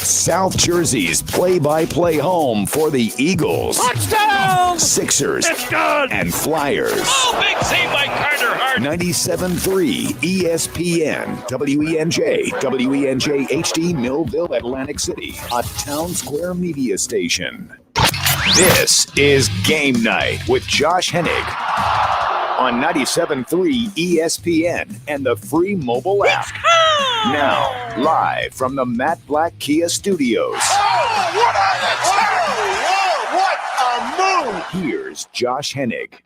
South Jersey's play-by-play home for the Eagles, Touchdown! Sixers, It's good! and Flyers. Oh, big save by Carter Hart. 97.3 ESPN, WENJ, WENJ HD, Millville, Atlantic City, a Town Square media station. This is Game Night with Josh Hennig on 97.3 ESPN and the free mobile app. Now, live from the Matt Black Kia Studios. Oh, what a move! Here's Josh Hennig.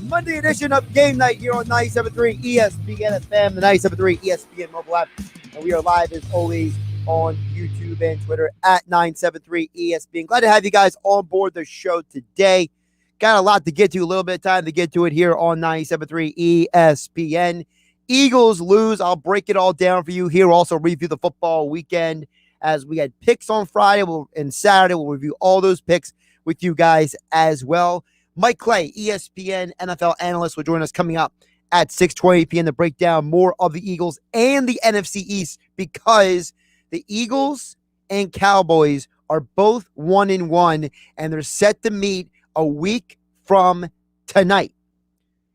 Monday edition of Game Night here on 97.3 ESPN FM, the 97.3 ESPN mobile app. And we are live as always on YouTube and Twitter at 973 ESPN. Glad to have you guys on board the show today. Got a lot to get to, a little bit of time to get to it here on 97.3 ESPN. Eagles lose. I'll break it all down for you here. We'll also review the football weekend as we had picks on Friday and Saturday. We'll review all those picks with you guys as well. Mike Clay, ESPN NFL analyst, will join us coming up at 6:20 p.m. to break down more of the Eagles and the NFC East, because the Eagles and Cowboys are both 1-1, and they're set to meet a week from tonight.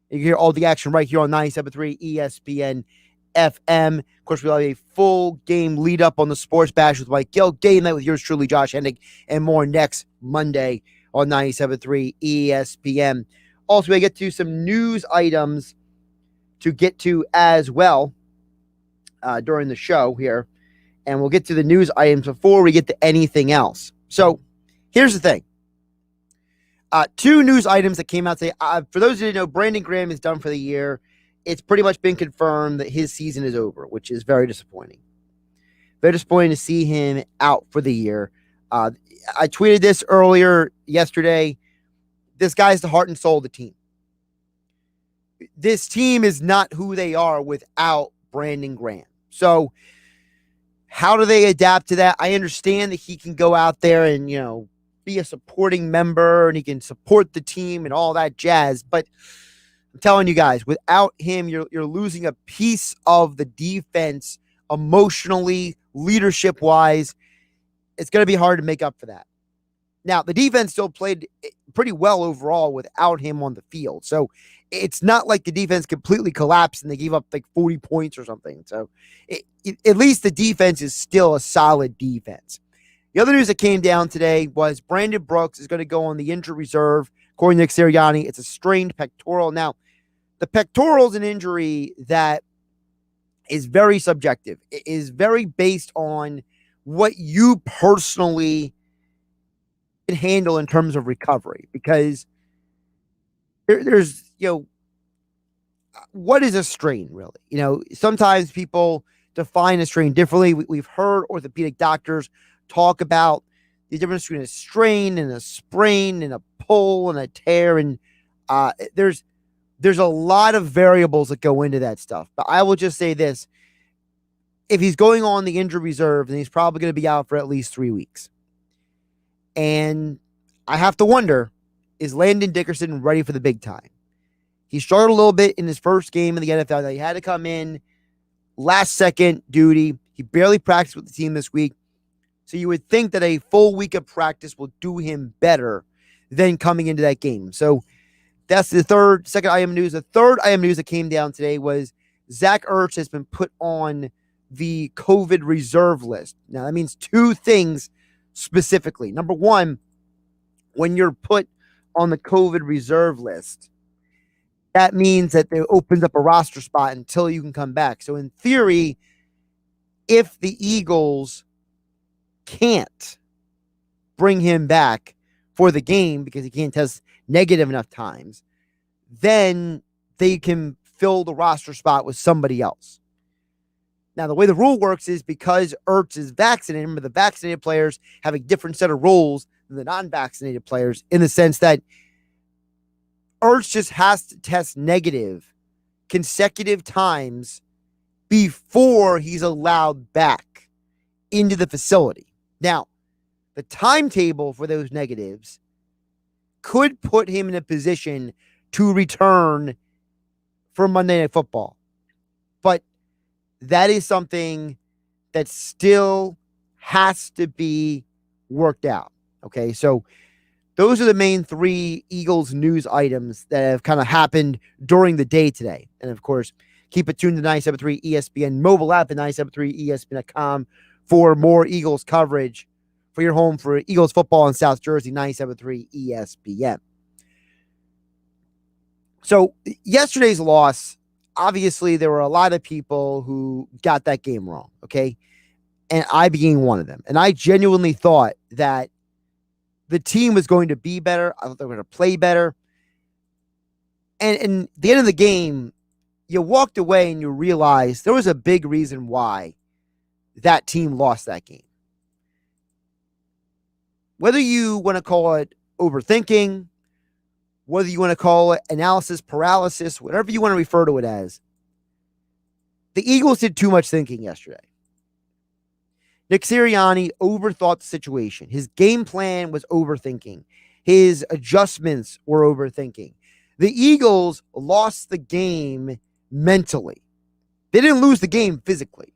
You can hear all the action right here on 97.3 ESPN FM. Of course, we'll have a full game lead up on the Sports Bash with Mike Gill. Game Night with yours truly, Josh Hennig, and more next Monday on 97.3 ESPN. Also, we get to some news items to get to as well during the show here. And we'll get to the news items before we get to anything else. So, here's the thing. Two news items that came out today. For those who didn't know, Brandon Graham is done for the year. It's pretty much been confirmed that his season is over, which is very disappointing. Very disappointing to see him out for the year. I tweeted this earlier yesterday. This guy's the heart and soul of the team. This team is not who they are without Brandon Graham. So, how do they adapt to that? I understand that he can go out there and, be a supporting member and he can support the team and all that jazz. But I'm telling you guys, without him, you're losing a piece of the defense emotionally, leadership-wise. It's going to be hard to make up for that. Now, the defense still played pretty well overall without him on the field. So it's not like the defense completely collapsed and they gave up like 40 points or something. So at least the defense is still a solid defense. The other news that came down today was Brandon Brooks is going to go on the injury reserve. According to Nick Sirianni, it's a strained pectoral. Now, the pectoral is an injury that is very subjective. It is very based on what you personally can handle in terms of recovery, because there's, what is a strain really? Sometimes people define a strain differently. We've heard orthopedic doctors talk about the difference between a strain and a sprain and a pull and a tear. And there's a lot of variables that go into that stuff. But I will just say this. If he's going on the injury reserve, then he's probably going to be out for at least 3 weeks. And I have to wonder, is Landon Dickerson ready for the big time? He struggled a little bit in his first game in the NFL. He had to come in last second duty. He barely practiced with the team this week. So you would think that a full week of practice will do him better than coming into that game. So that's the second item news. The third item news that came down today was Zach Ertz has been put on the COVID reserve list. Now, that means two things specifically. Number one, when you're put on the COVID reserve list, that means that it opens up a roster spot until you can come back. So in theory, if the Eagles can't bring him back for the game because he can't test negative enough times, then they can fill the roster spot with somebody else. Now, the way the rule works is because Ertz is vaccinated, remember the vaccinated players have a different set of rules than the non-vaccinated players, in the sense that Ertz just has to test negative consecutive times before he's allowed back into the facility. Now, the timetable for those negatives could put him in a position to return for Monday Night Football. But that is something that still has to be worked out. Okay, so those are the main three Eagles news items that have kind of happened during the day today. And of course, keep it tuned to 973 ESPN mobile app and 973ESPN.com for more Eagles coverage for your home for Eagles football in South Jersey, 973 ESPN. So yesterday's loss, obviously there were a lot of people who got that game wrong, okay? And I being one of them. And I genuinely thought that the team was going to be better. I thought they were going to play better. And at the end of the game, you walked away and you realized there was a big reason why that team lost that game. Whether you want to call it overthinking, whether you want to call it analysis paralysis, whatever you want to refer to it as, the Eagles did too much thinking yesterday. Nick Sirianni overthought the situation. His game plan was overthinking. His adjustments were overthinking. The Eagles lost the game mentally. They didn't lose the game physically.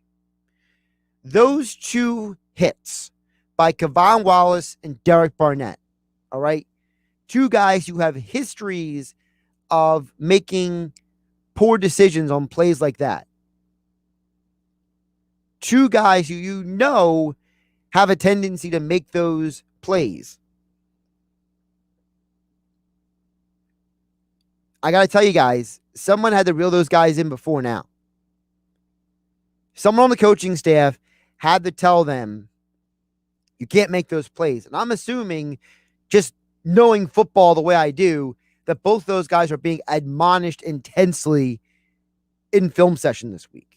Those two hits by Kevon Wallace and Derek Barnett, all right? Two guys who have histories of making poor decisions on plays like that. Two guys who you know have a tendency to make those plays. I got to tell you guys, someone had to reel those guys in before now. Someone on the coaching staff had to tell them, you can't make those plays. And I'm assuming, just knowing football the way I do, that both those guys are being admonished intensely in film session this week.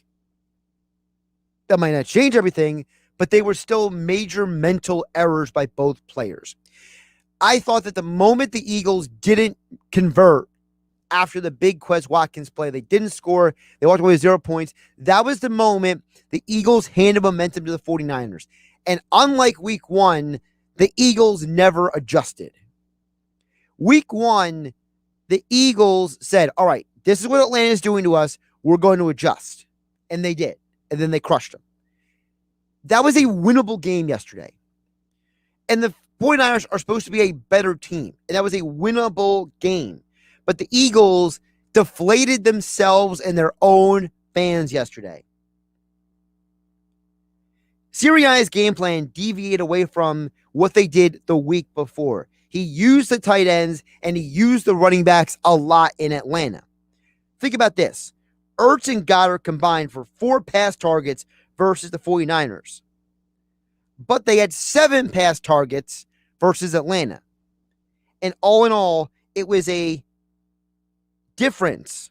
That might not change everything, but they were still major mental errors by both players. I thought that the moment the Eagles didn't convert after the big Quez Watkins play, they didn't score, they walked away with 0 points, that was the moment the Eagles handed momentum to the 49ers. And unlike week one, the Eagles never adjusted. Week one, the Eagles said, all right, this is what Atlanta is doing to us, we're going to adjust. And they did. And then they crushed them. That was a winnable game yesterday. And the 49ers are supposed to be a better team. And that was a winnable game. But the Eagles deflated themselves and their own fans yesterday. Sirianni's game plan deviated away from what they did the week before. He used the tight ends and he used the running backs a lot in Atlanta. Think about this. Ertz and Goddard combined for 4 pass targets versus the 49ers. But they had 7 pass targets versus Atlanta. And all in all, it was a difference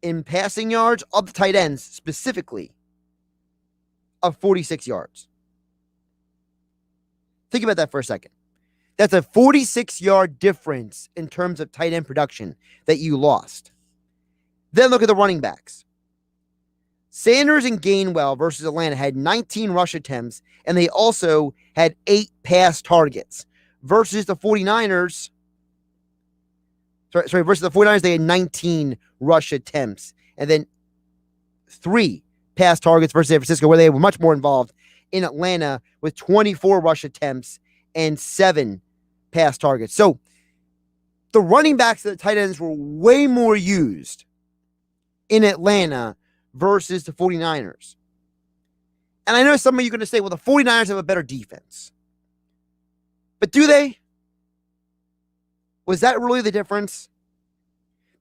in passing yards of the tight ends specifically of 46 yards. Think about that for a second. That's a 46-yard difference in terms of tight end production that you lost. Then look at the running backs. Sanders and Gainwell versus Atlanta had 19 rush attempts, and they also had 8 pass targets. Versus the 49ers, versus the 49ers, they had 19 rush attempts, and then 3 pass targets versus San Francisco, where they were much more involved in Atlanta with 24 rush attempts and 7 pass targets. So the running backs and the tight ends were way more used in Atlanta versus the 49ers. And I know some of you are going to say, well, the 49ers have a better defense. But do they? Was that really the difference?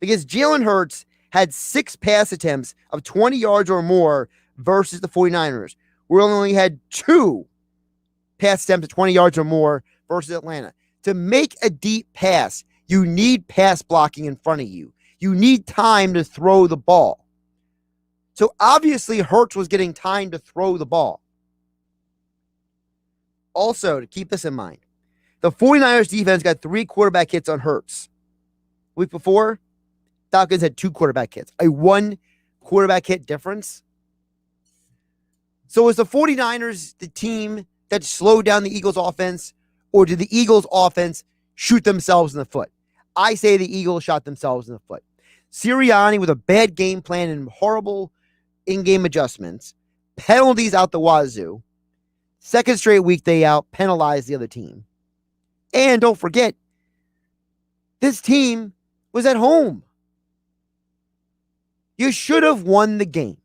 Because Jalen Hurts had 6 pass attempts of 20 yards or more versus the 49ers. We only had 2 pass attempts of 20 yards or more versus Atlanta. To make a deep pass, you need pass blocking in front of you. You need time to throw the ball. So obviously Hurts was getting time to throw the ball. Also, to keep this in mind, the 49ers defense got 3 quarterback hits on Hurts. Week before, Falcons had 2 quarterback hits. A 1 quarterback hit difference. So was the 49ers the team that slowed down the Eagles offense, or did the Eagles offense shoot themselves in the foot? I say the Eagles shot themselves in the foot. Sirianni with a bad game plan and horrible in-game adjustments, penalties out the wazoo. Second straight week they out penalized the other team. And don't forget, this team was at home. You should have won the game.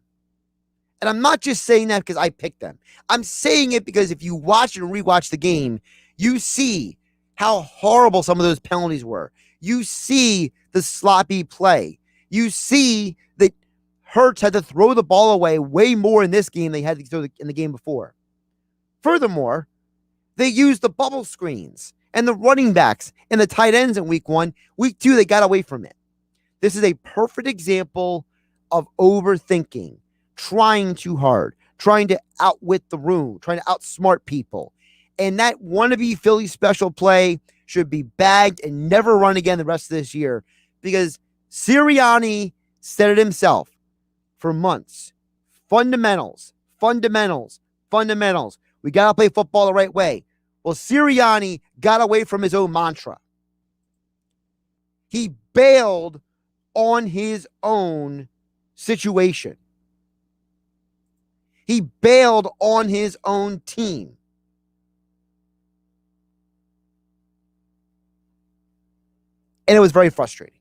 And I'm not just saying that because I picked them. I'm saying it because if you watch and rewatch the game, you see how horrible some of those penalties were. You see the sloppy play. You see that Hurts had to throw the ball away way more in this game than they had to throw in the game before. Furthermore, they used the bubble screens and the running backs and the tight ends in week 1. Week 2, they got away from it. This is a perfect example of overthinking, trying too hard, trying to outwit the room, trying to outsmart people. And that wannabe Philly special play should be bagged and never run again the rest of this year, because Sirianni said it himself for months. Fundamentals. We got to play football the right way. Well, Sirianni got away from his own mantra. He bailed on his own situation. He bailed on his own team. And it was very frustrating.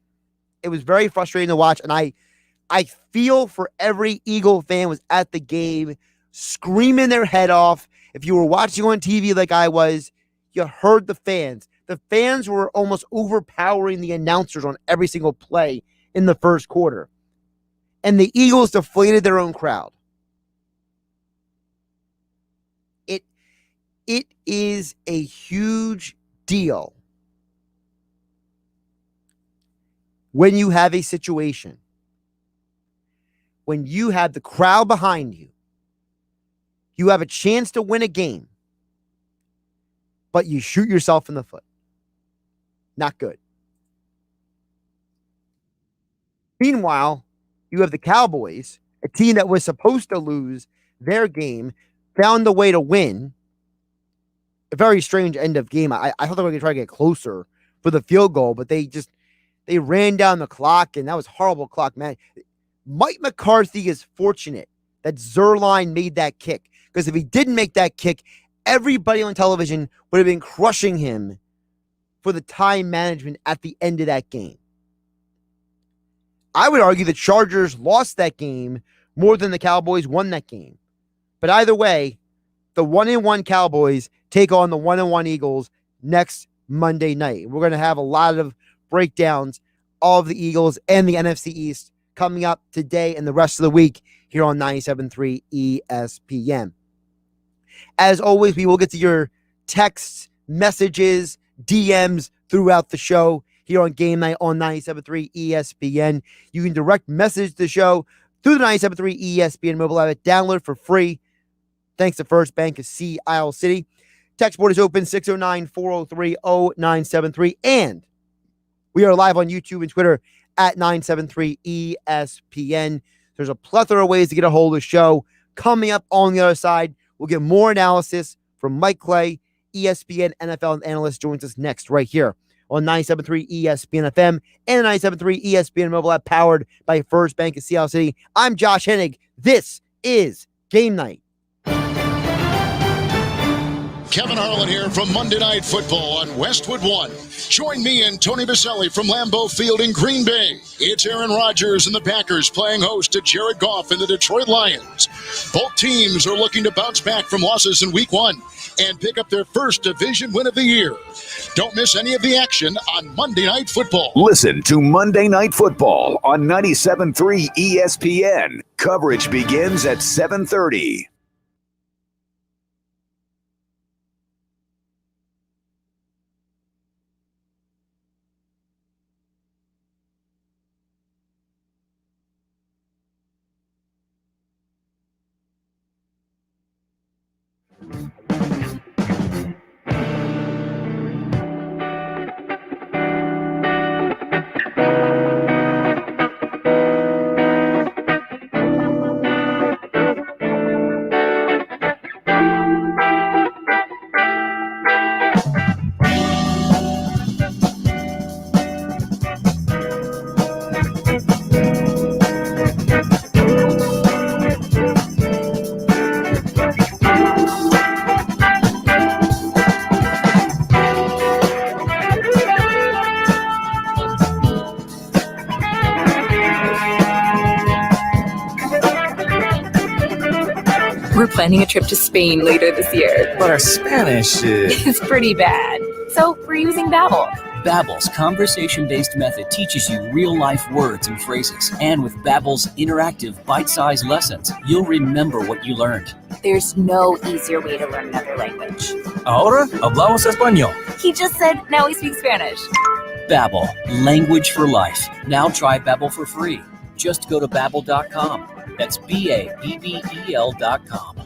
It was very frustrating to watch. And I feel for every Eagle fan was at the game screaming their head off. If you were watching on TV like I was, you heard the fans. The fans were almost overpowering the announcers on every single play in the first quarter. And the Eagles deflated their own crowd. It is a huge deal when you have a situation, when you have the crowd behind you, you have a chance to win a game, but you shoot yourself in the foot. Not good. Meanwhile, you have the Cowboys, a team that was supposed to lose their game, found a way to win. A very strange end of game. I thought they were going to try to get closer for the field goal, but they ran down the clock, and that was horrible clock, man. Mike McCarthy is fortunate that Zerline made that kick, because if he didn't make that kick, everybody on television would have been crushing him for the time management at the end of that game. I would argue the Chargers lost that game more than the Cowboys won that game. But either way, the 1-1 Cowboys take on the 1-1 Eagles next Monday night. We're going to have a lot of breakdowns of the Eagles and the NFC East coming up today and the rest of the week here on 97.3 ESPN. As always, we will get to your texts, messages, DMs throughout the show here on Game Night on 97.3 ESPN. You can direct message the show through the 97.3 ESPN mobile app. Download for free. Thanks to First Bank of Sea Isle City. Text board is open, 609-403-0973. And we are live on YouTube and Twitter at 973 ESPN. There's a plethora of ways to get a hold of the show. Coming up on the other side, we'll get more analysis from Mike Clay, ESPN NFL analyst, joins us next right here on 97.3 ESPN FM and 97.3 ESPN mobile app, powered by First Bank of Sea Isle City. I'm Josh Hennig. This is Game Night. Kevin Harlan here from Monday Night Football on Westwood One. Join me and Tony Baselli from Lambeau Field in Green Bay. It's Aaron Rodgers and the Packers playing host to Jared Goff and the Detroit Lions. Both teams are looking to bounce back from losses in Week 1 and pick up their first division win of the year. Don't miss any of the action on Monday Night Football. Listen to Monday Night Football on 97.3 ESPN. Coverage begins at 7:30. We're planning a trip to Spain later this year. But our Spanish is pretty bad. So we're using Babbel. Babbel's conversation-based method teaches you real-life words and phrases. And with Babbel's interactive, bite-sized lessons, you'll remember what you learned. There's no easier way to learn another language. Ahora hablamos español. He just said, now we speak Spanish. Babbel, language for life. Now try Babbel for free. Just go to Babbel.com. That's Babbel.com.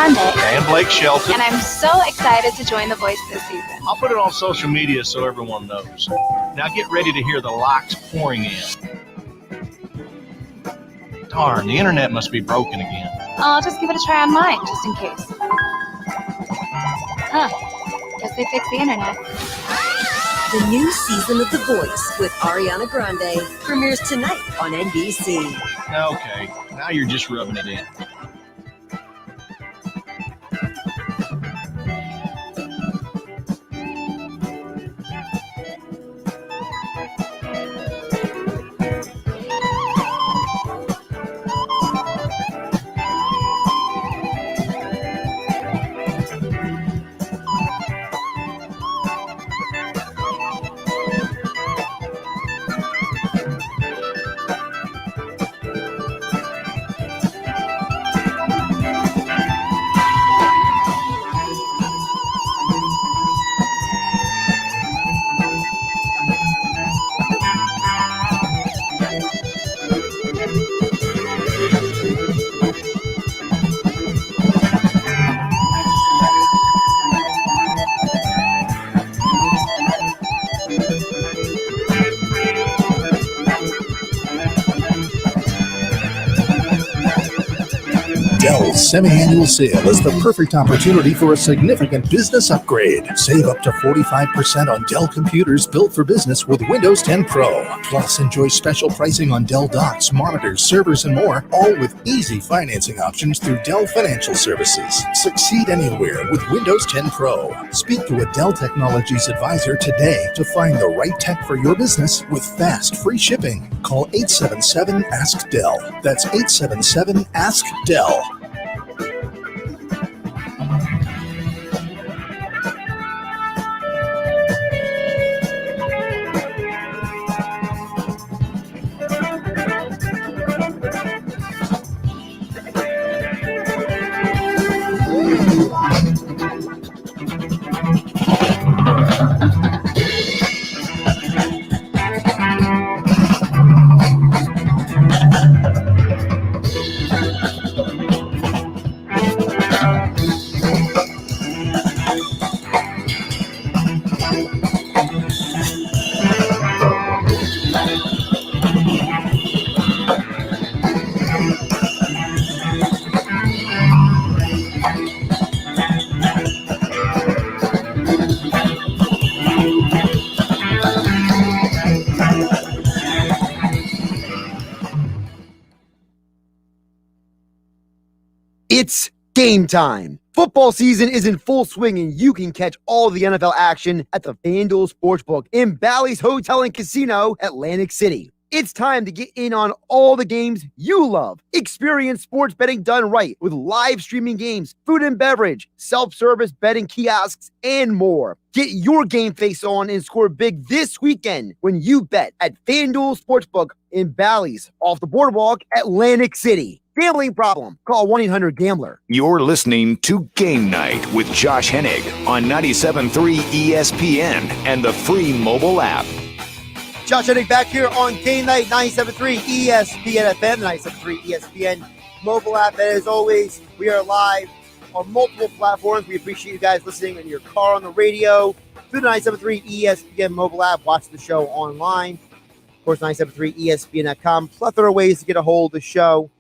And Blake Shelton. And I'm so excited to join The Voice this season. I'll put it on social media so everyone knows. Now get ready to hear the likes pouring in. Darn, the internet must be broken again. I'll just give it a try on mine, just in case. Guess they fixed the internet. The new season of The Voice with Ariana Grande premieres tonight on NBC. Okay, now you're just rubbing it in. Dell's semi-annual sale is the perfect opportunity for a significant business upgrade. Save up to 45% on Dell computers built for business with Windows 10 Pro. Plus, enjoy special pricing on Dell docks, monitors, servers, and more, all with easy financing options through Dell Financial Services. Succeed anywhere with Windows 10 Pro. Speak to a Dell Technologies advisor today to find the right tech for your business with fast, free shipping. Call 877-ASK-DELL. That's 877-ASK-DELL. It's game time. Football season is in full swing, and you can catch all the NFL action at the FanDuel Sportsbook in Bally's Hotel and Casino, Atlantic City. It's time to get in on all the games you love. Experience sports betting done right with live streaming games, food and beverage, self-service betting kiosks, and more. Get your game face on and score big this weekend when you bet at FanDuel Sportsbook in Bally's off the boardwalk, Atlantic City. Gambling problem? Call 1-800-GAMBLER. You're listening to Game Night with Josh Hennig on 97.3 ESPN and the free mobile app. Josh Hennig back here on Game Night, 97.3 ESPN FM, 97.3 ESPN mobile app. And as always, we are live on multiple platforms. We appreciate you guys listening in your car, on the radio, through the 97.3 ESPN mobile app. Watch the show online. Of course, 97.3ESPN.com. Plethora of ways to get a hold of the show.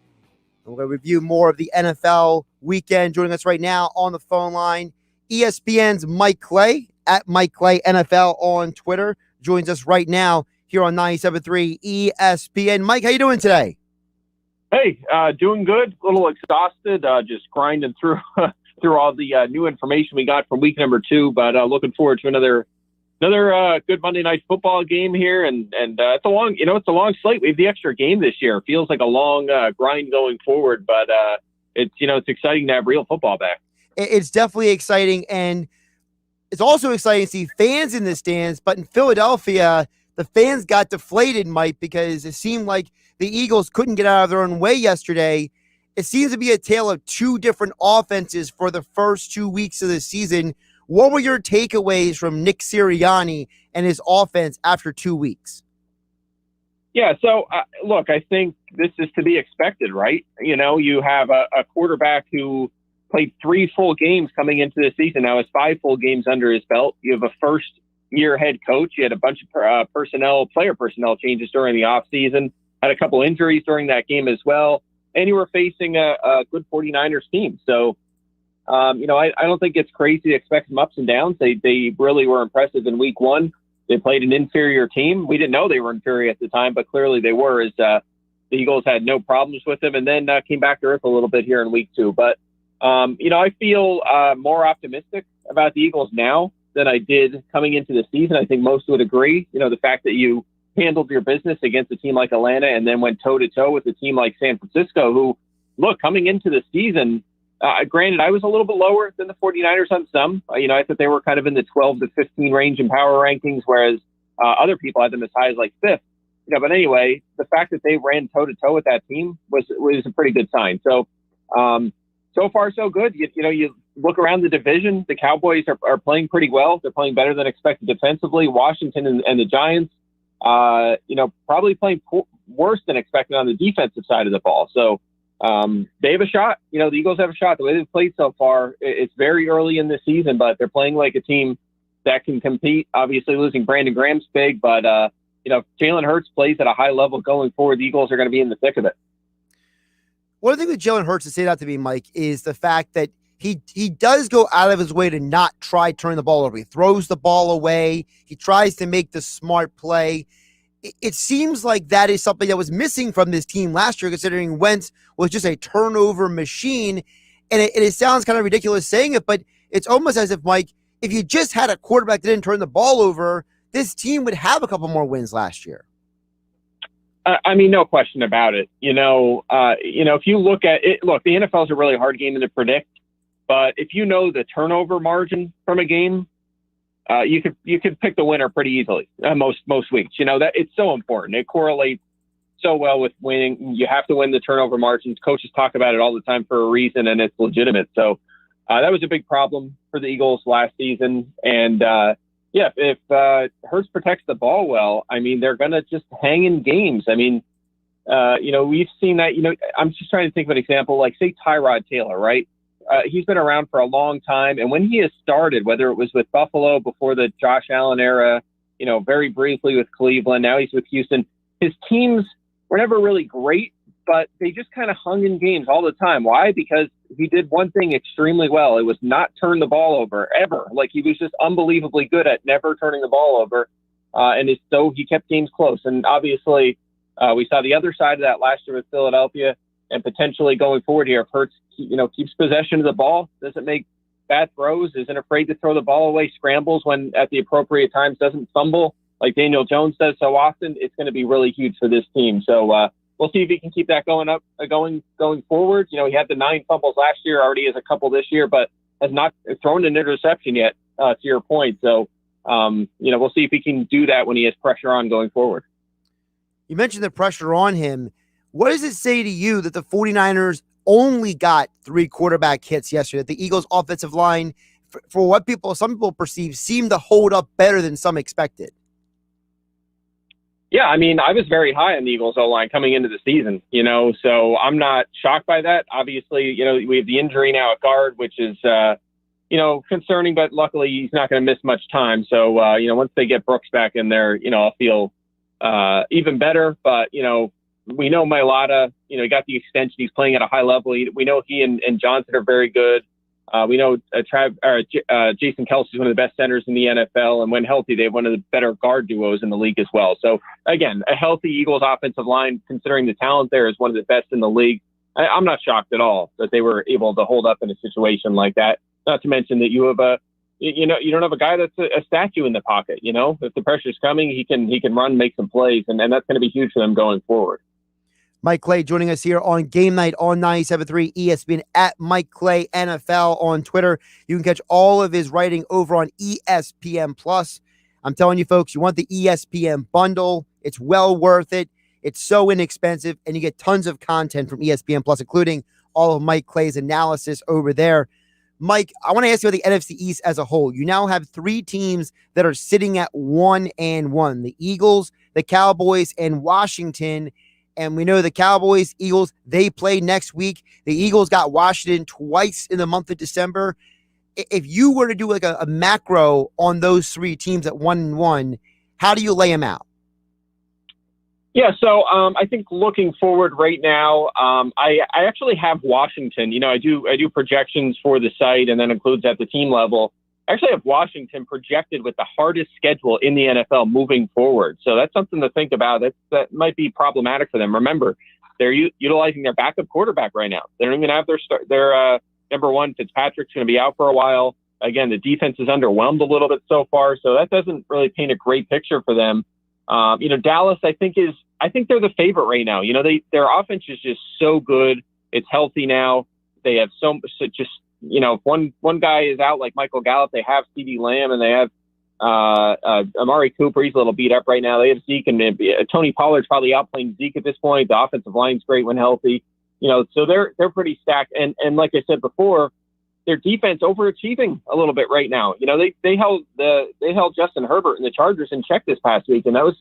We're going to review more of the NFL weekend. Joining us right now on the phone line, ESPN's Mike Clay, at Mike Clay NFL on Twitter, joins us right now here on 97.3 ESPN. Mike, how you doing today? Hey, doing good. A little exhausted, just grinding through through all the new information we got from week number 2, but looking forward to another good Monday Night Football game here, and it's a long slate. We have the extra game this year. It feels like a long grind going forward, but it's exciting to have real football back. It's definitely exciting, and it's also exciting to see fans in the stands. But in Philadelphia, the fans got deflated, Mike, because it seemed like the Eagles couldn't get out of their own way yesterday. It seems to be a tale of two different offenses for the first 2 weeks of the season. What were your takeaways from Nick Sirianni and his offense after 2 weeks? Yeah, so look, I think this is to be expected, right? You have a quarterback who played 3 full games coming into the season. Now has 5 full games under his belt. You have a first-year head coach. You had a bunch of player personnel changes during the offseason, had a couple injuries during that game as well, and you were facing a good 49ers team. So, I don't think it's crazy to expect some ups and downs. They really were impressive in week 1. They played an inferior team. We didn't know they were inferior at the time, but clearly they were, as the Eagles had no problems with them, and then came back to earth a little bit here in week 2. But, I feel more optimistic about the Eagles now than I did coming into the season. I think most would agree. The fact that you handled your business against a team like Atlanta and then went toe-to-toe with a team like San Francisco, who, look, coming into the season, granted, I was a little bit lower than the 49ers on some. I thought they were kind of in the 12 to 15 range in power rankings, whereas other people had them as high as like 5th. But anyway, the fact that they ran toe-to-toe with that team was a pretty good sign. So, so far, so good. You look around the division, the Cowboys are playing pretty well. They're playing better than expected defensively. Washington and the Giants, probably playing worse than expected on the defensive side of the ball. So they have a shot. The Eagles have a shot. The way they've played so far, it's very early in the season, but they're playing like a team that can compete. Obviously, losing Brandon Graham's big, but if Jalen Hurts plays at a high level going forward, the Eagles are going to be in the thick of it. One thing that Jalen Hurts to say that to me, Mike, is the fact that he does go out of his way to not try turning the ball over. He throws the ball away. He tries to make the smart play. It seems like that is something that was missing from this team last year, considering Wentz was just a turnover machine. And it sounds kind of ridiculous saying it, but it's almost as if, Mike, if you just had a quarterback that didn't turn the ball over, this team would have a couple more wins last year. No question about it. If you look at it, the NFL is a really hard game to predict, but if you know the turnover margin from a game, you could pick the winner pretty easily most weeks. That it's so important. It correlates so well with winning. You have to win the turnover margins. Coaches talk about it all the time for a reason, and it's legitimate. So that was a big problem for the Eagles last season. And if Hurts protects the ball well, they're going to just hang in games. We've seen that. I'm just trying to think of an example, like say Tyrod Taylor, right? He's been around for a long time, and when he has started, whether it was with Buffalo before the Josh Allen era, very briefly with Cleveland, now he's with Houston, his teams were never really great, but they just kind of hung in games all the time. Why? Because he did one thing extremely well. It was not turn the ball over, ever. Like, he was just unbelievably good at never turning the ball over, so he kept games close. And obviously, we saw the other side of that last year with Philadelphia, and potentially going forward here, if Hurts keeps possession of the ball, doesn't make bad throws, isn't afraid to throw the ball away, scrambles when at the appropriate times, doesn't fumble like Daniel Jones does so often, it's going to be really huge for this team. So we'll see if he can keep that going forward. He had the 9 fumbles last year, already has a couple this year, but has not thrown an interception yet, to your point. So, we'll see if he can do that when he has pressure on going forward. You mentioned the pressure on him. What does it say to you that the 49ers only got 3 quarterback hits yesterday? That the Eagles' offensive line, for what some people perceive, seemed to hold up better than some expected. Yeah, I mean, I was very high on the Eagles O-line coming into the season, so I'm not shocked by that. Obviously, we have the injury now at guard, which is, concerning, but luckily he's not going to miss much time. So, once they get Brooks back in there, I'll feel even better. But, we know Mailata, he got the extension. He's playing at a high level. We know he and Johnson are very good. We know Jason Kelsey is one of the best centers in the NFL, and when healthy, they have one of the better guard duos in the league as well. So, again, a healthy Eagles offensive line, considering the talent there, is one of the best in the league. I'm not shocked at all that they were able to hold up in a situation like that. Not to mention that you have you don't have a guy that's a statue in the pocket. If the pressure's coming, he can run, make some plays, and that's going to be huge for them going forward. Mike Clay joining us here on Game Night on 97.3 ESPN, at Mike Clay NFL on Twitter. You can catch all of his writing over on ESPN Plus. I'm telling you, folks, you want the ESPN bundle. It's well worth it. It's so inexpensive, and you get tons of content from ESPN Plus, including all of Mike Clay's analysis over there. Mike, I want to ask you about the NFC East as a whole. You now have 3 teams that are sitting at 1-1. The Eagles, the Cowboys, and Washington. And we know the Cowboys, Eagles, they play next week. The Eagles got Washington twice in the month of December. If you were to do like a macro on those 3 teams at 1-1, how do you lay them out? Yeah, so I think looking forward right now, I actually have Washington. I do projections for the site, and that includes at the team level. I actually have Washington projected with the hardest schedule in the NFL moving forward. So that's something to think about. That might be problematic for them. Remember, they're utilizing their backup quarterback right now. They don't even have their number one. Fitzpatrick's going to be out for a while. Again, the defense is underwhelmed a little bit so far, so that doesn't really paint a great picture for them. Dallas, I think they're the favorite right now. Their offense is just so good. It's healthy now. They have if one guy is out like Michael Gallup, they have CeeDee Lamb, and they have Amari Cooper. He's a little beat up right now. They have Zeke, and Tony Pollard's probably outplaying Zeke at this point. The offensive line's great when healthy. So they're pretty stacked. And like I said before, their defense overachieving a little bit right now. They held Justin Herbert and the Chargers in check this past week, and that was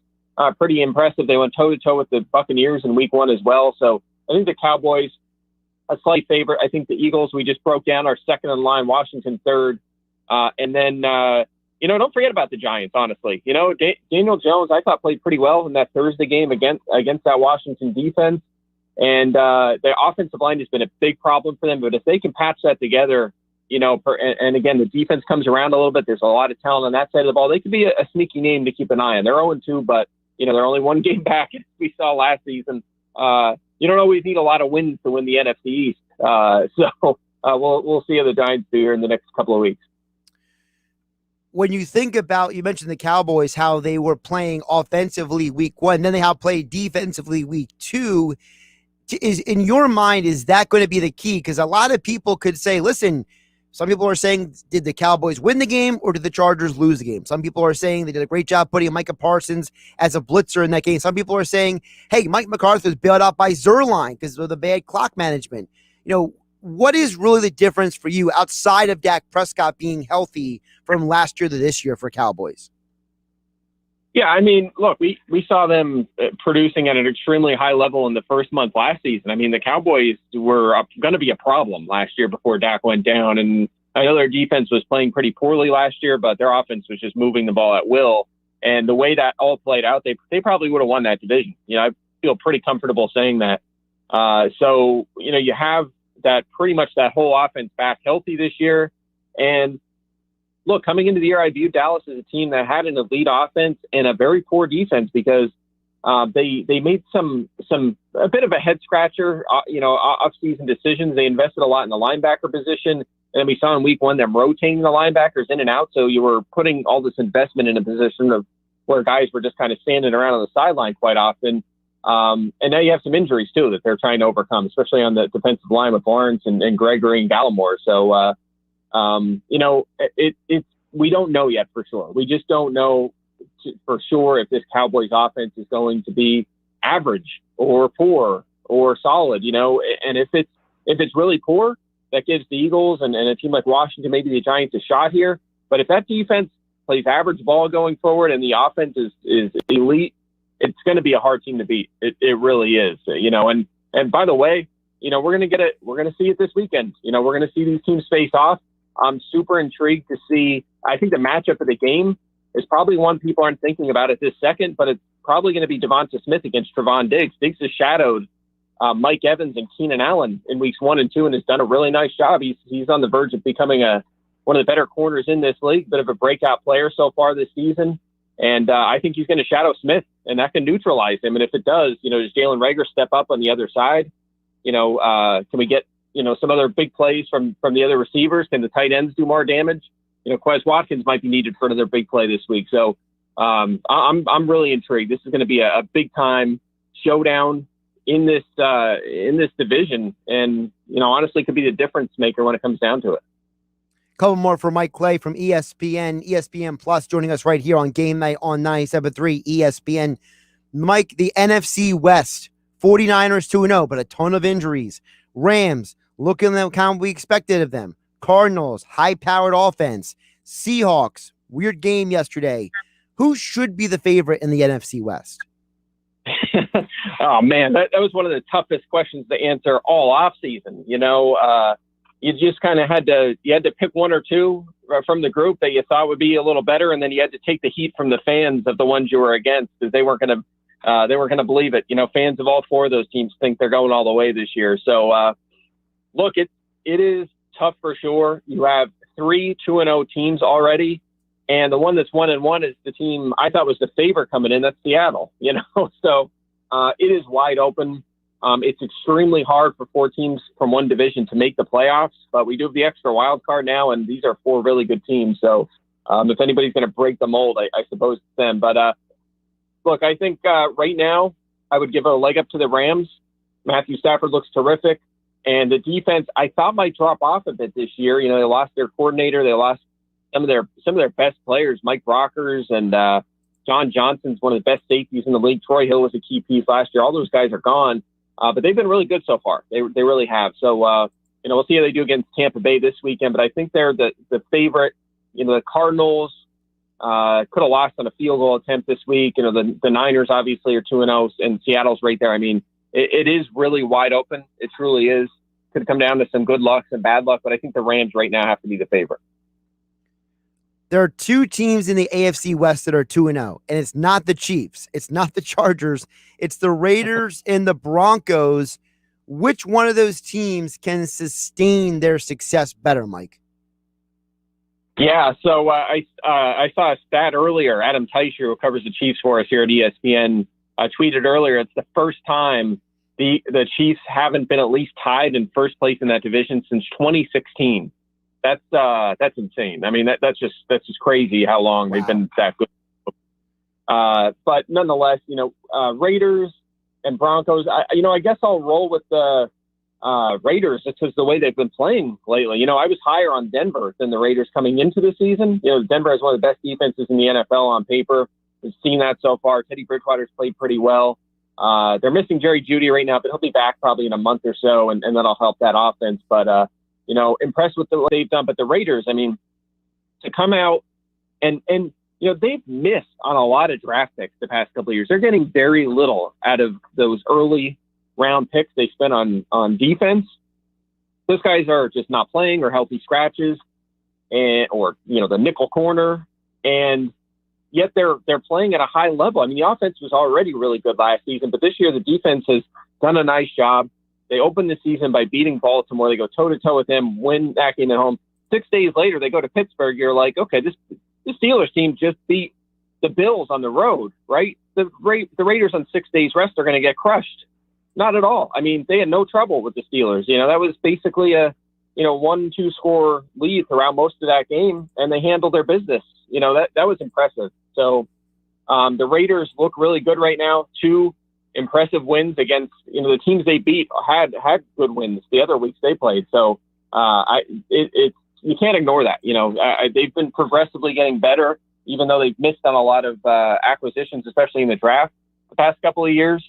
pretty impressive. They went toe to toe with the Buccaneers in Week 1 as well. So I think the Cowboys a slight favorite. I think the Eagles, we just broke down, our second in line, Washington third. And then, don't forget about the Giants, honestly. Daniel Jones, I thought, played pretty well in that Thursday game against that Washington defense. And the offensive line has been a big problem for them. But if they can patch that together, and again, the defense comes around a little bit. There's a lot of talent on that side of the ball. They could be a sneaky name to keep an eye on. They're 0-2, but, they're only 1 game back, as we saw last season. You don't always need a lot of wins to win the NFC East. So we'll see how the Giants do here in the next couple of weeks. When you think about, you mentioned the Cowboys, how they were playing offensively Week 1, then they have played defensively Week 2. Is in your mind, is that going to be the key? Because a lot of people could say, listen, some people are saying, did the Cowboys win the game or did the Chargers lose the game? Some people are saying they did a great job putting Micah Parsons as a blitzer in that game. Some people are saying, hey, Mike McCarthy was bailed out by Zerline because of the bad clock management. What is really the difference for you outside of Dak Prescott being healthy from last year to this year for Cowboys? Yeah, I mean, look, we saw them producing at an extremely high level in the first month last season. I mean, the Cowboys were going to be a problem last year before Dak went down. And I know their defense was playing pretty poorly last year, but their offense was just moving the ball at will. And the way that all played out, they probably would have won that division. I feel pretty comfortable saying that. So, you have that pretty much that whole offense back healthy this year. And look, coming into the year, I viewed Dallas as a team that had an elite offense and a very poor defense because they made a bit of a head scratcher, off-season decisions. They invested a lot in the linebacker position, and we saw in Week 1 them rotating the linebackers in and out. So you were putting all this investment in a position of where guys were just kind of standing around on the sideline quite often. And now you have some injuries too that they're trying to overcome, especially on the defensive line with Lawrence and Gregory and Gallimore. So. We don't know yet for sure. We just don't know for sure if this Cowboys offense is going to be average or poor or solid, and if it's really poor, that gives the Eagles and a team like Washington, maybe the Giants, a shot here. But if that defense plays average ball going forward and the offense is elite, it's going to be a hard team to beat. It really is, and by the way, we're going to get it. We're going to see it this weekend. We're going to see these teams face off. I'm super intrigued to see. I think the matchup of the game is probably one people aren't thinking about at this second, but it's probably going to be Devonta Smith against Trevon Diggs. Diggs has shadowed Mike Evans and Keenan Allen in weeks 1 and 2 and has done a really nice job. He's on the verge of becoming one of the better corners in this league, bit of a breakout player so far this season. And I think he's going to shadow Smith, and that can neutralize him. And if it does, does Jalen Reagor step up on the other side? Can we get, some other big plays from the other receivers? Can the tight ends do more damage? Quez Watkins might be needed for another big play this week. So I'm really intrigued. This is going to be a big time showdown in this division, and honestly could be the difference maker when it comes down to it. Couple more for Mike Clay from ESPN Plus, joining us right here on Game Night on 97.3 ESPN. Mike, the NFC West, 49ers 2-0, but a ton of injuries. Rams, looking at how we expected of them. Cardinals, high-powered offense. Seahawks, weird game yesterday. Who should be the favorite in the NFC West? Oh, man, that was one of the toughest questions to answer all offseason. You just kind of had to pick one or two from the group that you thought would be a little better, and then you had to take the heat from the fans of the ones you were against because they weren't going to believe it. Fans of all four of those teams think they're going all the way this year. So, look, it is tough for sure. You have 3 2-0 teams already, and the one that's 1-1 is the team I thought was the favorite coming in. That's Seattle. So it is wide open. It's extremely hard for 4 teams from one division to make the playoffs, but we do have the extra wild card now, and these are 4 really good teams. So if anybody's going to break the mold, I suppose it's them. But look, I think right now I would give a leg up to the Rams. Matthew Stafford looks terrific, and the defense I thought might drop off a bit this year. They lost their coordinator, they lost some of their best players, Mike Brockers and John Johnson's one of the best safeties in the league. Troy Hill was a key piece last year. All those guys are gone. But they've been really good so far. They really have. So, we'll see how they do against Tampa Bay this weekend. But I think they're the favorite. The Cardinals could have lost on a field goal attempt this week. The Niners obviously are 2-0, and Seattle's right there. I mean, it is really wide open. It truly is. Could come down to some good luck, some bad luck. But I think the Rams right now have to be the favorite. There are 2 teams in the AFC West that are 2-0, and it's not the Chiefs. It's not the Chargers. It's the Raiders and the Broncos. Which one of those teams can sustain their success better, Mike? Yeah, so I saw a stat earlier. Adam Teicher, who covers the Chiefs for us here at ESPN, tweeted earlier it's the first time the Chiefs haven't been at least tied in first place in that division since 2016. That's insane. I mean, that's just crazy how long they've been that good. But nonetheless, Raiders and Broncos, I guess I'll roll with the Raiders just because the way they've been playing lately. I was higher on Denver than the Raiders coming into the season. Denver has one of the best defenses in the NFL on paper. We've seen that so far. Teddy Bridgewater's played pretty well. They're missing Jerry Jeudy right now, but he'll be back probably in a month or so, and that'll help that offense. But, impressed with what they've done. But the Raiders, I mean, to come out and they've missed on a lot of draft picks the past couple of years. They're getting very little out of those early round picks they spent on defense. Those guys are just not playing or healthy scratches or the nickel corner. And yet they're playing at a high level. I mean, the offense was already really good last season, but this year the defense has done a nice job. They opened the season by beating Baltimore. They go toe-to-toe with them, win that game at home. 6 days later, they go to Pittsburgh. You're like, okay, this Steelers team just beat the Bills on the road, right? The Raiders on 6 days rest are going to get crushed. Not at all. I mean, they had no trouble with the Steelers. That was basically a 1-2 score lead throughout most of that game, and they handled their business. That was impressive. So the Raiders look really good right now. 2 impressive wins against the teams they beat had good wins the other weeks they played. So you can't ignore that. They've been progressively getting better, even though they've missed on a lot of acquisitions, especially in the draft the past couple of years.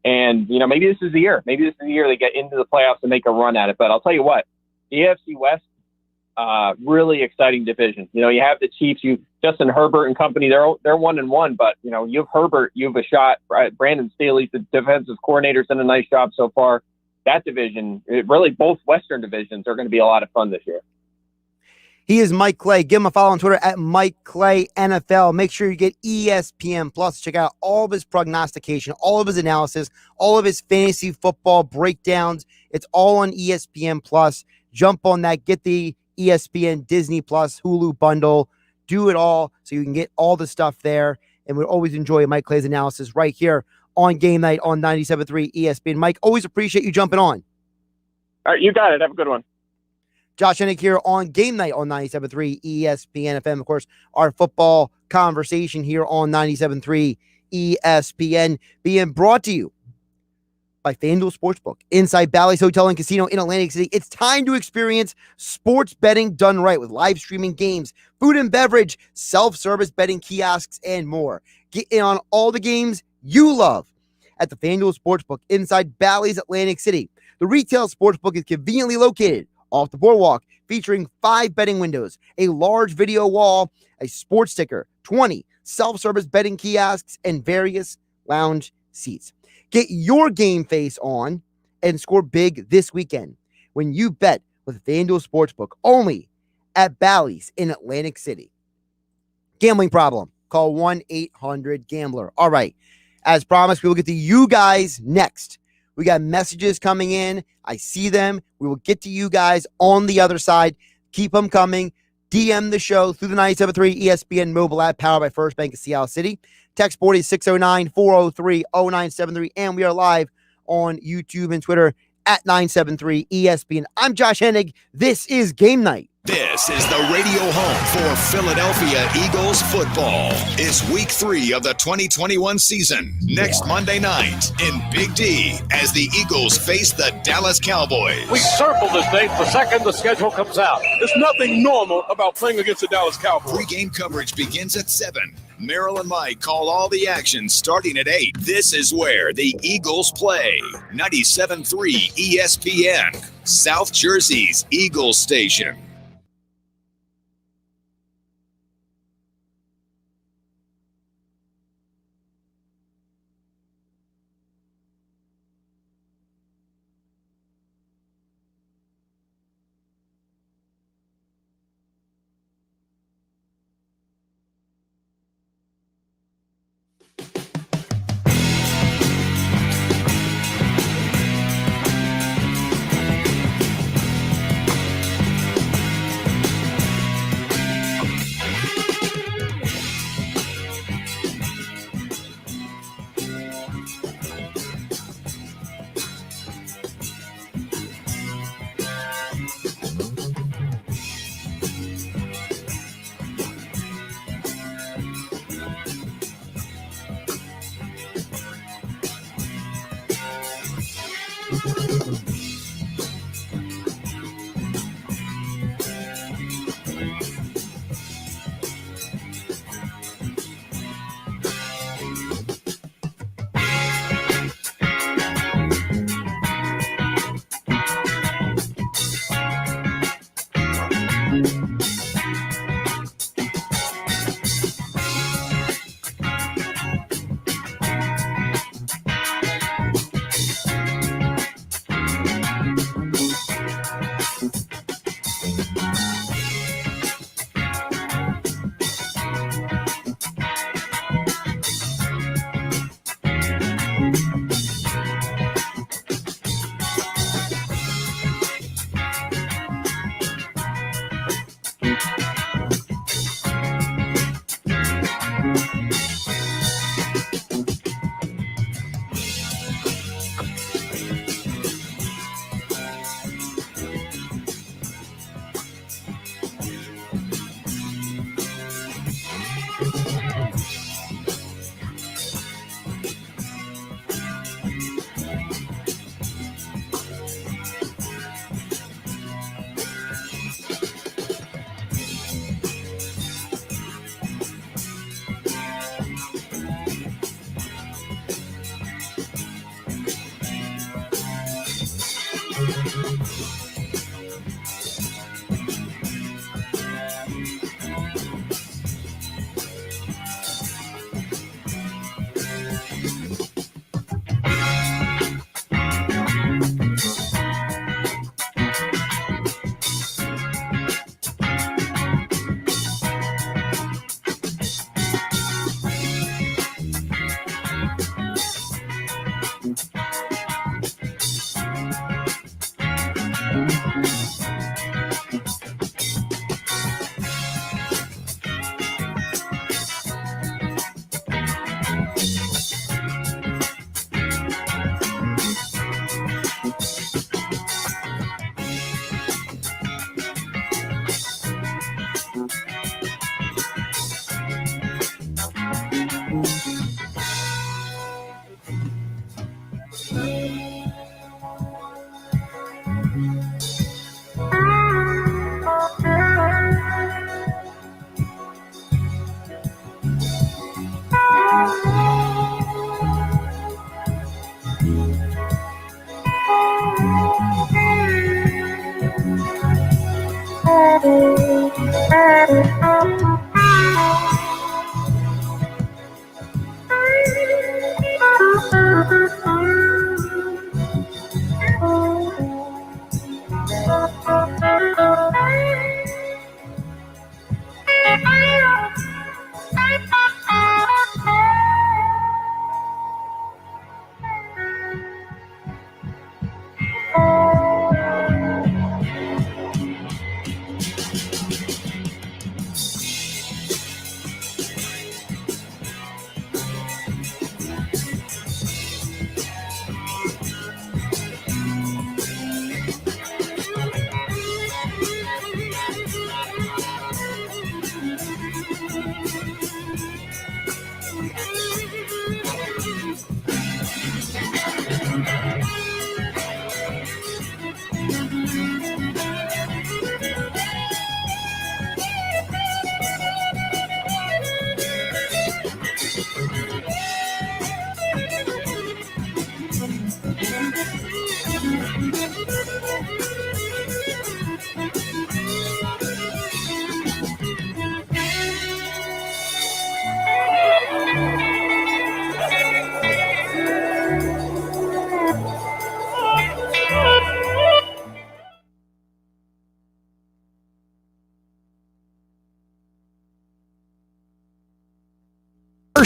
And, maybe this is the year. Maybe this is the year they get into the playoffs and make a run at it. But I'll tell you what, the AFC West, really exciting division. You have the Chiefs, Justin Herbert and company, they're 1-1, but, you have Herbert, you have a shot. Right? Brandon Staley's the defensive coordinator's done a nice job so far. That division, really both Western divisions are going to be a lot of fun this year. He is Mike Clay. Give him a follow on Twitter at Mike Clay NFL. Make sure you get ESPN Plus. Check out all of his prognostication, all of his analysis, all of his fantasy football breakdowns. It's all on ESPN Plus. Jump on that. Get the ESPN Disney Plus Hulu bundle. Do it all so you can get all the stuff there. And we always enjoy Mike Clay's analysis right here on Game Night on 97.3 ESPN. Mike, always appreciate you jumping on. All right, you got it. Have a good one. Josh Hennig here on Game Night on 97.3 ESPN FM. Of course, our football conversation here on 97.3 ESPN being brought to you by FanDuel Sportsbook, inside Bally's Hotel and Casino in Atlantic City. It's time to experience sports betting done right with live streaming games, food and beverage, self-service betting kiosks, and more. Get in on all the games you love at the FanDuel Sportsbook inside Bally's Atlantic City. The retail sportsbook is conveniently located off the boardwalk, featuring 5 betting windows, a large video wall, a sports sticker, 20 self-service betting kiosks, and various lounge seats. Get your game face on and score big this weekend when you bet with FanDuel Sportsbook, only at Bally's in Atlantic City. Gambling problem? Call 1-800-GAMBLER. All right, as promised, we will get to you guys next. We got messages coming in. I see them. We will get to you guys on the other side. Keep them coming. DM the show through the 97.3 ESPN mobile app powered by First Bank of Seattle City. Text 609-403-0973. And we are live on YouTube and Twitter at 973 ESPN. I'm Josh Hennig. This is Game Night. This is the radio home for Philadelphia Eagles football. It's week 3 of the 2021 season. Next Monday night in Big D as the Eagles face the Dallas Cowboys. We circle this date the second the schedule comes out. There's nothing normal about playing against the Dallas Cowboys. Pre-game coverage begins at 7. Merrill and Mike call all the action starting at 8. This is where the Eagles play. 97.3 ESPN, South Jersey's Eagles station.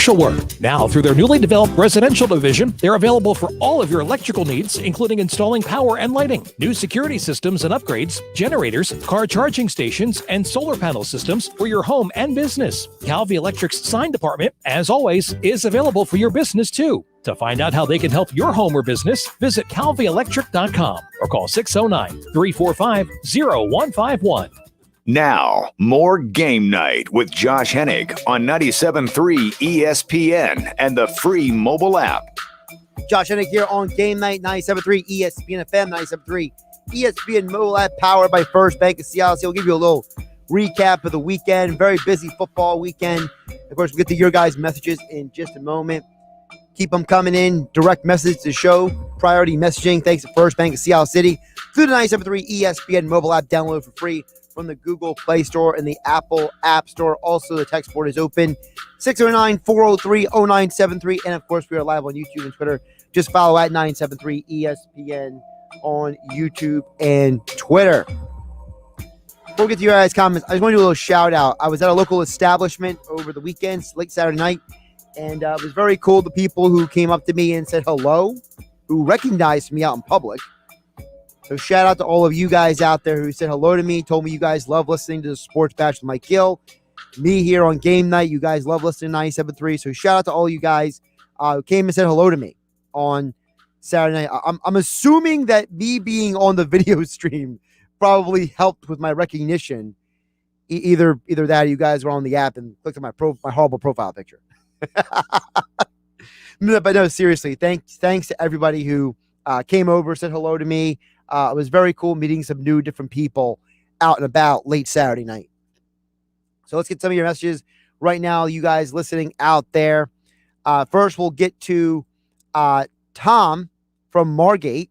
Commercial work. Now, through their newly developed residential division, they're available for all of your electrical needs, including installing power and lighting, new security systems and upgrades, generators, car charging stations, and solar panel systems for your home and business. Calvi Electric's sign department, as always, is available for your business too. To find out how they can help your home or business, visit calvielectric.com or call 609-345-0151. Now, more Game Night with Josh Hennig on 97.3 ESPN and the free mobile app. Josh Hennig here on Game Night, 97.3 ESPN FM, 97.3 ESPN mobile app, powered by First Bank of Seattle. So we'll give you a little recap of the weekend. Very busy football weekend. Of course, we'll get to your guys' messages in just a moment. Keep them coming in. Direct message to the show. Priority messaging. Thanks to First Bank of Seattle City. Through the 97.3 ESPN mobile app. Download for free from the Google Play Store and the Apple App Store. Also, the text board is open. 609-403-0973. And, of course, we are live on YouTube and Twitter. Just follow at 973 ESPN on YouTube and Twitter. Before we get to your guys' comments, I just want to do a little shout-out. I was at a local establishment over the weekend, late Saturday night, and it was very cool. The people who came up to me and said hello, who recognized me out in public. So shout out to all of you guys out there who said hello to me, told me you guys love listening to the Sports Bash with Mike Gill. Me here on Game Night, you guys love listening to 97.3. So shout out to all you guys who came and said hello to me on Saturday night. I'm assuming that me being on the video stream probably helped with my recognition. Either that or you guys were on the app and clicked on my horrible profile picture. But no, seriously, thanks to everybody who came over, said hello to me. It was very cool meeting some new different people out and about late Saturday night. So let's get some of your messages right now, you guys listening out there. First, we'll get to Tom from Margate.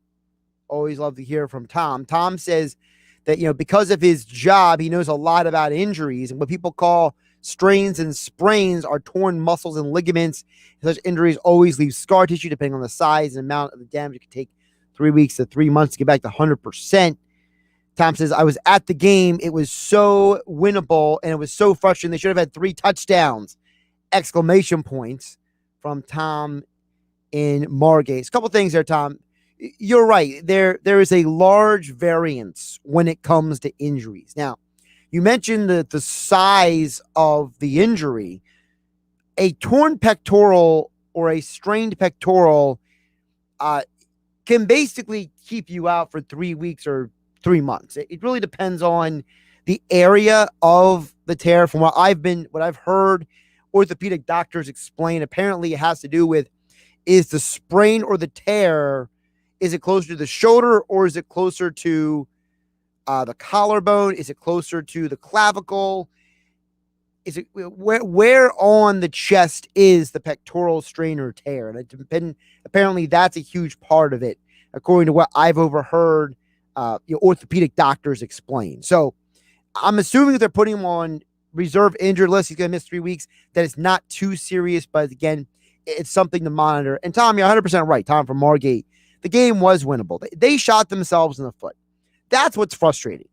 Always love to hear from Tom. Tom says that, because of his job, he knows a lot about injuries, and what people call strains and sprains are torn muscles and ligaments. Such injuries always leave scar tissue depending on the size and amount of the damage. It can take 3 weeks to 3 months to get back to 100%. Tom says, I was at the game. It was so winnable, and it was so frustrating. They should have had 3 touchdowns! Exclamation points from Tom in Margate. A couple things there, Tom. You're right. There is a large variance when it comes to injuries. Now, you mentioned the size of the injury. A torn pectoral or a strained pectoral can basically keep you out for 3 weeks or 3 months. It really depends on the area of the tear. From what I've heard orthopedic doctors explain, apparently it has to do with, is the sprain or the tear, is it closer to the shoulder or is it closer to the collarbone? Is it closer to the clavicle? Is it where on the chest is the pectoral strain or tear? And apparently that's a huge part of it, according to what I've overheard orthopedic doctors explain. So I'm assuming if they're putting him on reserve injured list, he's going to miss 3 weeks. That is not too serious, but again, it's something to monitor. And Tom, you're 100% right. Tom from Margate. The game was winnable. They shot themselves in the foot. That's what's frustrating.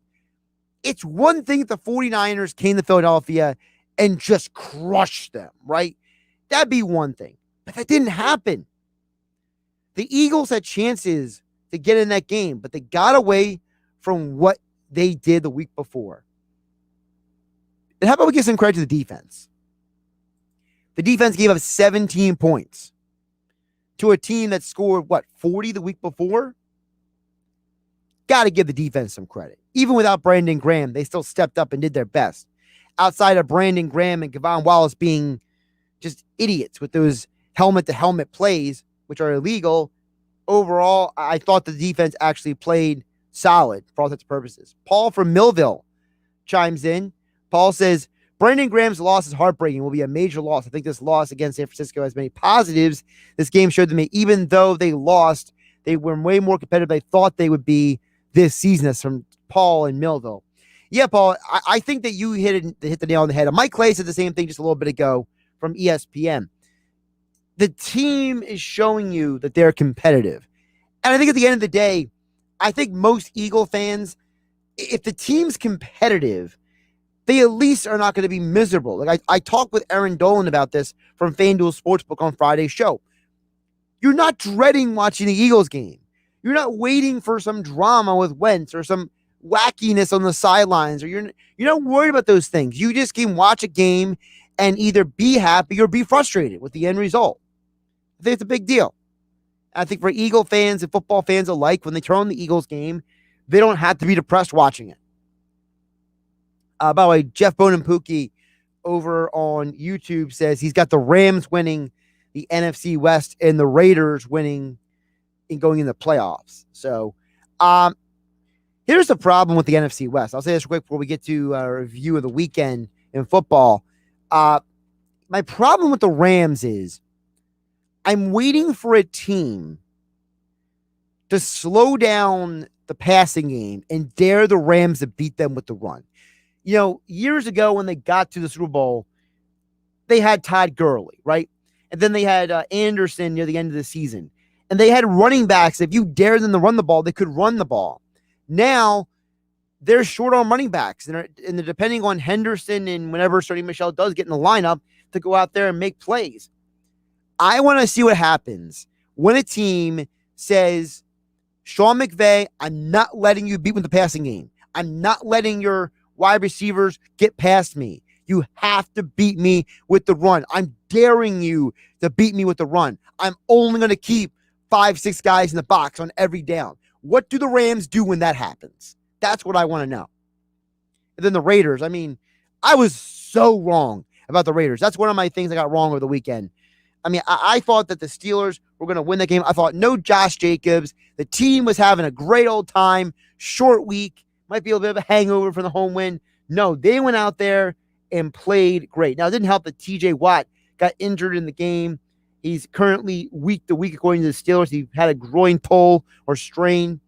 It's one thing if the 49ers came to Philadelphia and just crushed them, right? That'd be one thing. But that didn't happen. The Eagles had chances to get in that game, but they got away from what they did the week before. And how about we give some credit to the defense? The defense gave up 17 points to a team that scored, 40 the week before? Got to give the defense some credit. Even without Brandon Graham, they still stepped up and did their best. Outside of Brandon Graham and Kevon Wallace being just idiots with those helmet-to-helmet plays, which are illegal, overall, I thought the defense actually played solid for all intents and purposes. Paul from Millville chimes in. Paul says, Brandon Graham's loss is heartbreaking. Will be a major loss. I think this loss against San Francisco has many positives. This game showed them even though they lost, they were way more competitive than they thought they would be this season. That's from Paul in Millville. Yeah, Paul, I think that you hit the nail on the head. Mike Clay said the same thing just a little bit ago from ESPN. The team is showing you that they're competitive. And I think at the end of the day, I think most Eagle fans, if the team's competitive, they at least are not going to be miserable. Like I talked with Aaron Dolan about this from FanDuel Sportsbook on Friday's show. You're not dreading watching the Eagles game. You're not waiting for some drama with Wentz or some wackiness on the sidelines, or you're not worried about those things. You just can watch a game and either be happy or be frustrated with the end result. I think it's a big deal. I think for Eagle fans and football fans alike, when they turn on the Eagles game, they don't have to be depressed watching it. By the way, Jeff Bonampuki over on YouTube says he's got the Rams winning the NFC West and the Raiders winning and going in the playoffs. So here's the problem with the NFC West. I'll say this real quick before we get to a review of the weekend in football. My problem with the Rams is I'm waiting for a team to slow down the passing game and dare the Rams to beat them with the run. You know, years ago when they got to the Super Bowl, they had Todd Gurley, right? And then they had Anderson near the end of the season. And they had running backs. If you dare them to run the ball, they could run the ball. Now, they're short on running backs. And they're depending on Henderson and whenever Sonny Michel does get in the lineup to go out there and make plays. I want to see what happens when a team says, Sean McVay, I'm not letting you beat with the passing game. I'm not letting your wide receivers get past me. You have to beat me with the run. I'm daring you to beat me with the run. I'm only going to keep 5-6 guys in the box on every down. What do the Rams do when that happens? That's what I want to know. And then the Raiders. I mean, I was so wrong about the Raiders. That's one of my things I got wrong over the weekend. I mean, I thought that the Steelers were going to win that game. I thought no Josh Jacobs. The team was having a great old time. Short week. Might be a little bit of a hangover from the home win. No, they went out there and played great. Now, it didn't help that TJ Watt got injured in the game. He's currently week to week, according to the Steelers. He had a groin pull or strain.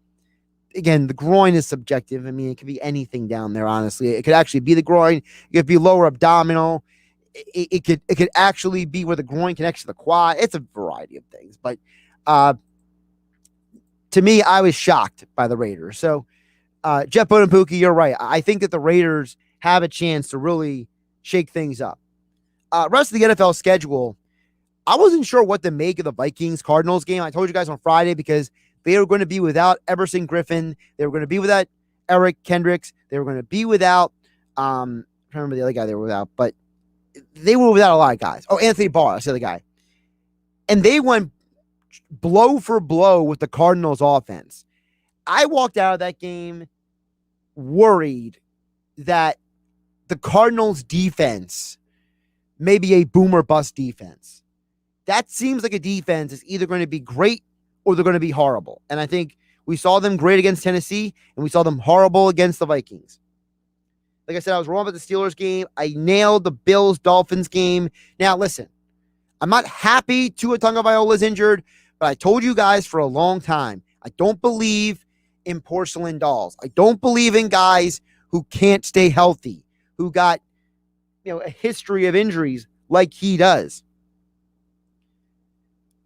Again, the groin is subjective. I mean, it could be anything down there, honestly. It could actually be the groin. It could be lower abdominal. It could actually be where the groin connects to the quad. It's a variety of things. But to me, I was shocked by the Raiders. So, Jeff Bonampuki, you're right. I think that the Raiders have a chance to really shake things up. Rest of the NFL schedule, I wasn't sure what to make of the Vikings-Cardinals game. I told you guys on Friday because they were going to be without Emerson Griffin. They were going to be without Eric Kendricks. They were going to be without, I don't remember the other guy they were without, but they were without a lot of guys. Oh, Anthony Barr, that's the other guy. And they went blow for blow with the Cardinals offense. I walked out of that game worried that the Cardinals defense may be a boom or bust defense. That seems like a defense is either going to be great or they're going to be horrible. And I think we saw them great against Tennessee and we saw them horrible against the Vikings. Like I said, I was wrong about the Steelers game. I nailed the Bills-Dolphins game. Now, listen, I'm not happy Tua Tagovailoa's injured, but I told you guys for a long time, I don't believe in porcelain dolls. I don't believe in guys who can't stay healthy, who got, a history of injuries like he does.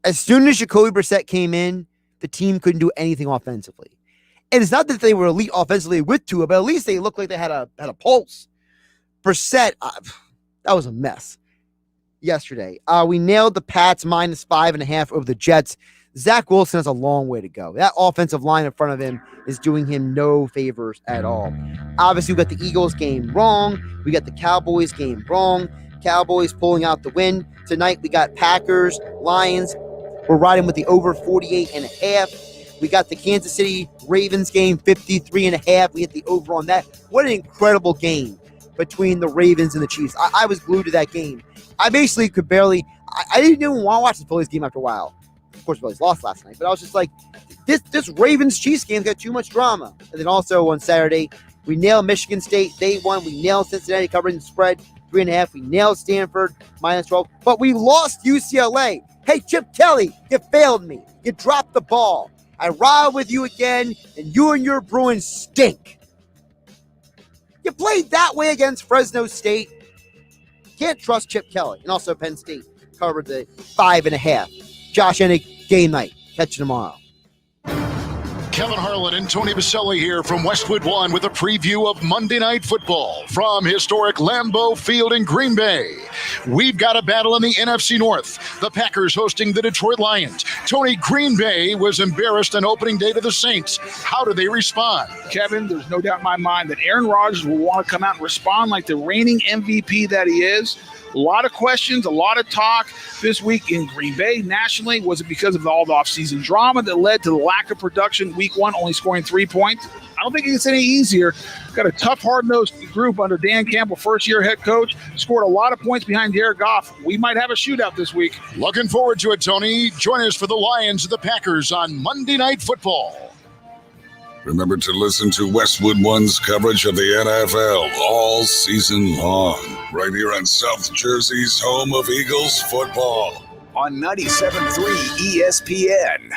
As soon as Jacoby Brissett came in, the team couldn't do anything offensively. And it's not that they were elite offensively with Tua, but at least they looked like they had a pulse. Brissett, that was a mess yesterday. We nailed the Pats -5.5 over the Jets. Zach Wilson has a long way to go. That offensive line in front of him is doing him no favors at all. Obviously, we got the Eagles game wrong. We got the Cowboys game wrong. Cowboys pulling out the win. Tonight, we got Packers, Lions. We're riding with the over 48.5. We got the Kansas City Ravens game, 53.5. We hit the over on that. What an incredible game between the Ravens and the Chiefs. I was glued to that game. I basically could barely – I didn't even want to watch the Phillies game after a while. Of course, Phillies lost last night. But I was just like, this Ravens-Chiefs game's got too much drama. And then also on Saturday, we nailed Michigan State. They won. We nailed Cincinnati covering the spread, 3.5. We nailed Stanford, -12. But we lost UCLA. Hey, Chip Kelly, you failed me. You dropped the ball. I ride with you again, and you and your Bruins stink. You played that way against Fresno State. Can't trust Chip Kelly. And also Penn State covered the 5.5. Josh Hennig, Game Night. Catch you tomorrow. Kevin Harlan and Tony Baselli here from Westwood One with a preview of Monday Night Football from historic Lambeau Field in Green Bay. We've got a battle in the NFC North. The Packers hosting the Detroit Lions. Tony, Green Bay was embarrassed on opening day to the Saints. How do they respond? Kevin, there's no doubt in my mind that Aaron Rodgers will want to come out and respond like the reigning MVP that he is. A lot of questions, a lot of talk this week in Green Bay. Nationally, was it because of all the offseason drama that led to the lack of production week one, only scoring 3 points? I don't think it gets any easier. Got a tough, hard-nosed group under Dan Campbell, first-year head coach. Scored a lot of points behind Jared Goff. We might have a shootout this week. Looking forward to it, Tony. Join us for the Lions and the Packers on Monday Night Football. Remember to listen to Westwood One's coverage of the NFL all season long, right here on South Jersey's home of Eagles football. On 97.3 ESPN.